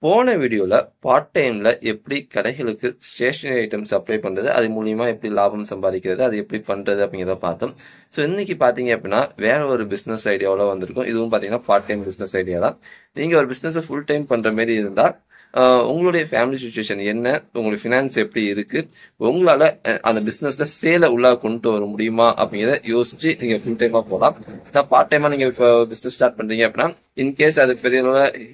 போன வீடியோல பார்ட் டைம்ல எப்படி கடைகளுக்கு ஸ்டேஷனரி ஐட்டம் சப்ளை பண்றது, அது மூலியமா எப்படி லாபம் சம்பாதிக்கிறது, அது எப்படி பண்றது அப்படிங்கிறத பார்த்தோம். ஸோ இன்னைக்கு பாத்தீங்க அப்படின்னா வேற ஒரு பிசினஸ் ஐடியாவில் வந்திருக்கும். இதுவும் பாத்தீங்கன்னா பார்ட் டைம் பிசினஸ் ஐடியா தான். நீங்க ஒரு பிசினஸ் ஃபுல் டைம் பண்ற மாதிரி இருந்தா உங்களுடைய ஃபேமிலி சுச்சுவேஷன் என்ன, உங்களுடைய ஃபினான்ஸ் எப்படி இருக்கு, உங்களால அந்த பிசினஸ்ல சேலை உள்ள கொண்டு வர முடியுமா அப்படிங்கிறத யோசிச்சு நீங்க ஃபுல் டைமா போகலாம். பார்ட் டைமா நீங்க இப்போ பிசினஸ் ஸ்டார்ட் பண்றீங்க அப்படின்னா இன்கேஸ் அது பெரிய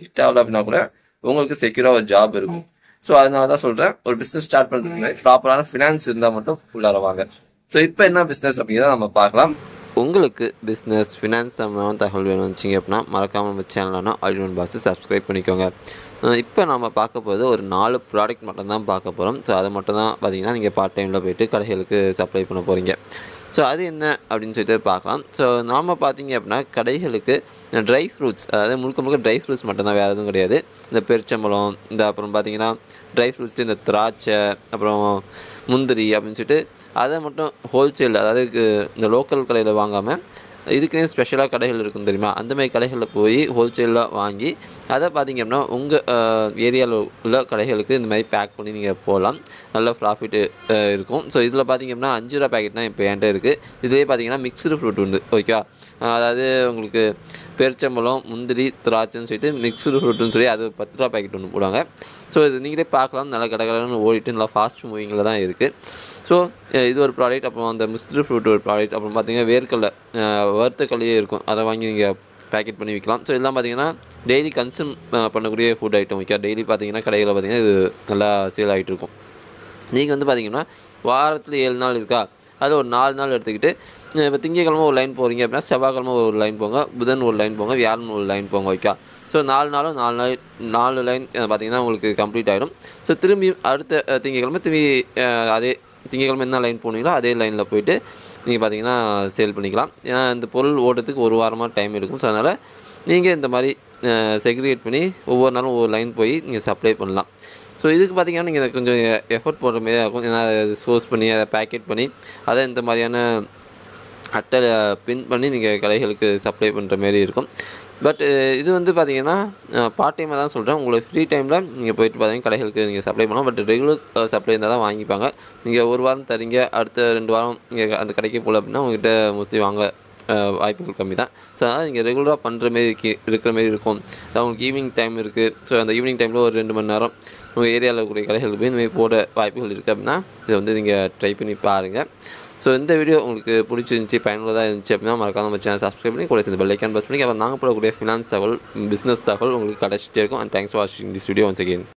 ஹிட் ஆகல அப்படின்னா கூட உங்களுக்கு செக்யூரா ஒரு ஜாப் இருக்கும். ஸோ அதனால தான் சொல்றேன், ஒரு பிசினஸ் ஸ்டார்ட் பண்றதுக்கு ப்ராப்பரான ஃபினான்ஸ் இருந்தா மட்டும் உள்ளார வாங்க. ஸோ இப்போ என்ன பிசினஸ் அப்படிங்கிறத நம்ம பார்க்கலாம். உங்களுக்கு பிஸ்னஸ் ஃபினான்ஸ் சம்பந்தமான தகவல் வேணும் வச்சிங்க அப்படின்னா மறக்காமல் நம்ம சேனலான ஆல் இன் ஒன் பாக்ஸை சப்ஸ்கிரைப் பண்ணிக்கோங்க. இப்போ நம்ம பார்க்க போகிறது ஒரு 4 ப்ராடக்ட் மட்டும் தான் பார்க்க போகிறோம். ஸோ அதை மட்டும் தான் பார்த்தீங்கன்னா நீங்கள் பார்ட் டைமில் போய்ட்டு கடைகளுக்கு சப்ளை பண்ண போகிறீங்க. ஸோ அது என்ன அப்படின்னு சொல்லிட்டு பார்க்கலாம். ஸோ நாம் பார்த்தீங்க அப்படின்னா கடைகளுக்கு ட்ரை ஃப்ரூட்ஸ், அதாவது முழுக்க ட்ரை ஃப்ரூட்ஸ் மட்டும்தான், வேறு எதுவும் கிடையாது. இந்த பெருச்சம்பழம், இந்த அப்புறம் பார்த்தீங்கன்னா ட்ரை ஃப்ரூட்ஸ், இந்த திராட்சை, அப்புறம் முந்திரி அப்படின்னு சொல்லிட்டு அதை மட்டும் ஹோல்சேல், அதாவது இந்த லோக்கல் கடையில் வாங்காமல் இதுக்குன்னே ஸ்பெஷலாக கடைகள் இருக்கும் தெரியுமா, அந்த மாதிரி கடைகளில் போய் ஹோல்சேலாக வாங்கி அதை பார்த்திங்க அப்படின்னா உங்கள் ஏரியாவில் உள்ள கடைகளுக்கு இந்த மாதிரி பேக் பண்ணி நீங்கள் போகலாம். நல்ல ப்ராஃபிட்டு இருக்கும். ஸோ இதில் பார்த்திங்க அப்படின்னா 5 ரூபா பேக்கெட்னால் இப்போ என்கிட்ட இருக்குது. இதிலே பார்த்திங்கன்னா மிக்ஸ்டு ஃப்ரூட் உண்டு. ஓகேவா, அதாவது உங்களுக்கு பெருச்சம்பழம், முந்திரி, திராட்சைன்னு சொல்லிட்டு மிக்ஸ்டு ஃப்ரூட்டுன்னு சொல்லி அது 10 ரூபா பேக்கெட் ஒன்று போடுவாங்க. ஸோ இது நீங்களே பார்க்கலாம், நல்லா கடற்கடன்னு ஓடிட்டு நல்லா ஃபாஸ்ட் மூவிங்கில் தான் இருக்குது. ஸோ இது ஒரு ப்ராடக்ட். அப்புறம் அந்த மிக்ஸ்டு ஃப்ரூட் ஒரு ப்ராடக்ட். அப்புறம் பார்த்திங்கன்னா வேர்க்கடலை, வறுத்தக்கல்லையே இருக்கும், அதை வாங்கி நீங்கள் பேக்கெட் பண்ணி விற்கலாம். ஸோ இதெல்லாம் பார்த்திங்கன்னா டெய்லி கன்சியூம் பண்ணக்கூடிய ஃபுட் ஐட்டம். ஓகே, டெய்லி பார்த்திங்கன்னா கடைகளில் பார்த்திங்கன்னா இது நல்லா சேல் ஆகிட்டு இருக்கும். நீங்கள் வந்து பார்த்திங்கன்னா வாரத்தில் 7 நாள் இருக்கா, அதில் ஒரு 4 நாள் எடுத்துக்கிட்டு இப்போ திங்கக்கிழமை ஒரு லைன் போகிறீங்க அப்படின்னா செவ்வாய்க்கிழமை ஒரு லைன் போங்க, புதன் ஒரு லைன் போங்க, வியாழன் ஒரு லைன் போங்க. ஓகே, ஸோ 4 நாளும் 4 லைன் பார்த்திங்கன்னா உங்களுக்கு கம்ப்ளீட் ஆகிடும். ஸோ திரும்பி அடுத்த திங்கக்கிழமை திரும்பி அதே திங்கக்கிழமை என்ன லைன் போனீங்களோ அதே லைனில் போய்ட்டு நீங்கள் பார்த்திங்கன்னா சேல் பண்ணிக்கலாம். ஏன்னா இந்த பொருள் ஓடுறதுக்கு ஒரு வாரமாக டைம் எடுக்கும். ஸோ அதனால் நீங்கள் இந்த மாதிரி செக்ரிகேட் பண்ணி ஒவ்வொரு நாளும் ஒவ்வொரு லைன் போய் நீங்கள் சப்ளை பண்ணலாம். ஸோ இதுக்கு பார்த்திங்கன்னா நீங்கள் கொஞ்சம் எஃபர்ட் போடுற மாதிரி இருக்கும். ஏன்னா அதை சோர்ஸ் பண்ணி அதை பேக்கெட் பண்ணி அதை இந்த மாதிரியான அட்டை பின் பண்ணி நீங்கள் கடைகளுக்கு சப்ளை பண்ணுற மாரி இருக்கும். பட் இது வந்து பார்த்திங்கன்னா பார்ட் டைமாக தான் சொல்கிறேன். உங்களுக்கு ஃப்ரீ டைமில் நீங்கள் போய்ட்டு பார்த்தீங்கன்னா கடைகளுக்கு நீங்கள் சப்ளை பண்ணலாம். பட் ரெகுலர் சப்ளை இருந்தால் தான் வாங்கிப்பாங்க. நீங்கள் ஒரு வாரம் தரீங்க, அடுத்த 2 வாரம் நீங்கள் அந்த கடைக்கு போகல அப்படின்னா உங்கள்கிட்ட மோஸ்ட்லி வாங்க வாய்ப்புகள் கம்மி தான். ஸோ அதனால் நீங்கள் ரெகுலராக பண்ணுற மாரி இருக்கிற மாரி இருக்கும். உங்களுக்கு ஈவினிங் டைம் இருக்குது. ஸோ அந்த ஈவினிங் டைமில் ஒரு 2 மணி நேரம் உங்கள் ஏரியாவில் இருக்கக்கூடிய கடைகளுக்கு போய் இந்த மாதிரி போட வாய்ப்புகள் இருக்குது அப்படின்னா இதை வந்து நீங்கள் ட்ரை பண்ணி பாருங்கள். ஸோ இந்த வீடியோ உங்களுக்கு பிடிச்சிருந்துச்சி, பயனுள்ளதாக இருந்துச்சு அப்படின்னா மறக்காம நம்ம சேனல் சப்ஸ்கிரைப் பண்ணி கூட சேர்ந்து பெல் ஐக்கான் ப்ரெஸ் பண்ணி அப்புறம் நாங்கள் போடக்கூடிய ஃபினான்ஸ் தகவல், பிஸ்னஸ் தகவல் உங்களுக்கு கிடச்சிட்டே இருக்கும். அண்ட் தேங்க்ஸ் ஃபார் வாட்சிங் திஸ் வீடியோ ஒன்ஸ் அகெயின்.